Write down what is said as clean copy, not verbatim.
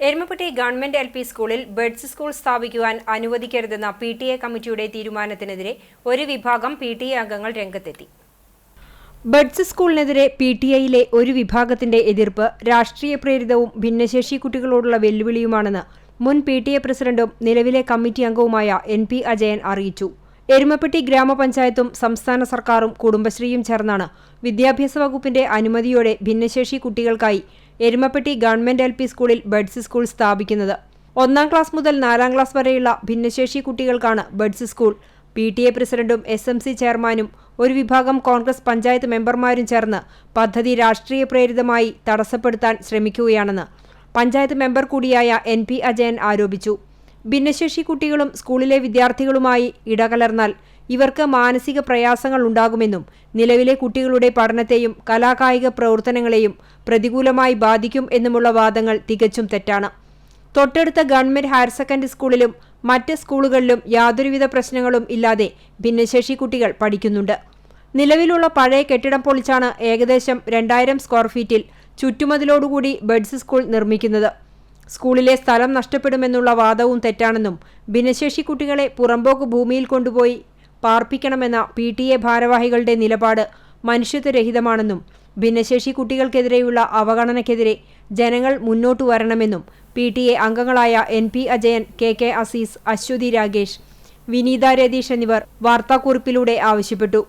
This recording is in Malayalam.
Erumapetty government LP. സ്കൂളിൽ ബഡ്സ് സ്കൂൾ സ്ഥാപിക്കുവാൻ അനുവദിക്കരുതെന്ന PTA കമ്മിറ്റിയുടെ തീരുമാനത്തിനെതിരെ ഒരു വിഭാഗം PTA അംഗങ്ങൾ രംഗത്തെത്തി. ബഡ്സ് സ്കൂളിനെതിരെ PTAയിലെ ഒരു വിഭാഗത്തിന്റെ എതിർപ്പ് രാഷ്ട്രീയ പ്രേരിതവും ഭിന്നശേഷി കുട്ടികളോടുള്ള വെല്ലുവിളിയുമാണെന്ന് മുൻ PTA പ്രസിഡന്റും നിലവിലെ കമ്മിറ്റി അംഗവുമായ NP അജയൻ അറിയിച്ചു. എരുമപ്പെട്ടി ഗ്രാമപഞ്ചായത്തും സംസ്ഥാന സർക്കാരും കുടുംബശ്രീയും ചേർന്നാണ് വിദ്യാഭ്യാസ വകുപ്പിന്റെ അനുമതിയോടെ ഭിന്നശേഷി കുട്ടികൾക്കായി എരുമപ്പെട്ടി ഗവൺമെന്റ് എൽ.പി. സ്കൂളിൽ ബഡ്സ് സ്കൂൾ സ്ഥാപിക്കുന്നത്. 1ാം ക്ലാസ് മുതൽ 4ാം ക്ലാസ് വരെയുള്ള ഭിന്നശേഷി കുട്ടികൾക്കാണ് ബഡ്സ് സ്കൂൾ. PTA പ്രസിഡന്റും SMC ചെയർമാനും ഒരു വിഭാഗം കോൺഗ്രസ് പഞ്ചായത്ത് മെമ്പർമാരും ചേർന്ന് പദ്ധതി രാഷ്ട്രീയ പ്രേരിതമായി തടസ്സപ്പെടുത്താൻ ശ്രമിക്കുകയാണെന്ന് പഞ്ചായത്ത് മെമ്പർ കൂടിയായ NP അജയൻ ആരോപിച്ചു. ഭിന്നശേഷി കുട്ടികളും സ്കൂളിലെ വിദ്യാർത്ഥികളുമായി ഇടകലർന്നാൽ ഇവർക്ക് മാനസിക പ്രയാസങ്ങൾ ഉണ്ടാകുമെന്നും നിലവിലെ കുട്ടികളുടെ പഠനത്തെയും കലാകായിക പ്രവർത്തനങ്ങളെയും പ്രതികൂലമായി ബാധിക്കും എന്നുമുള്ള വാദങ്ങൾ തികച്ചും തെറ്റാണ്. തൊട്ടടുത്ത ഗവൺമെന്റ് ഹയർ സെക്കൻഡറി സ്കൂളിലും മറ്റ് സ്കൂളുകളിലും യാതൊരുവിധ പ്രശ്നങ്ങളും ഇല്ലാതെ ഭിന്നശേഷി കുട്ടികൾ പഠിക്കുന്നുണ്ട്. നിലവിലുള്ള പഴയ കെട്ടിടം പൊളിച്ചാണ് ഏകദേശം 2000 സ്ക്വയർ ഫീറ്റിൽ ചുറ്റുമതിലോടുകൂടി ബഡ്സ് സ്കൂൾ നിർമ്മിക്കുന്നത്. സ്കൂളിലെ സ്ഥലം നഷ്ടപ്പെടുമെന്നുള്ള വാദവും തെറ്റാണെന്നും ഭിന്നശേഷി കുട്ടികളെ പുറമ്പോക്ക് ഭൂമിയിൽ കൊണ്ടുപോയി പാർപ്പിക്കണമെന്ന PTA ഭാരവാഹികളുടെ നിലപാട് മനുഷ്യത്വരഹിതമാണെന്നും ഭിന്നശേഷി കുട്ടികൾക്കെതിരെയുള്ള അവഗണനയ്ക്കെതിരെ ജനങ്ങൾ മുന്നോട്ടു വരണമെന്നും PTA അംഗങ്ങളായ NP അജയൻ, KK അസീസ്, അശ്വതി രാഗേഷ്, വിനീത രതീഷ് എന്നിവർ വാർത്താക്കുറിപ്പിലൂടെ ആവശ്യപ്പെട്ടു.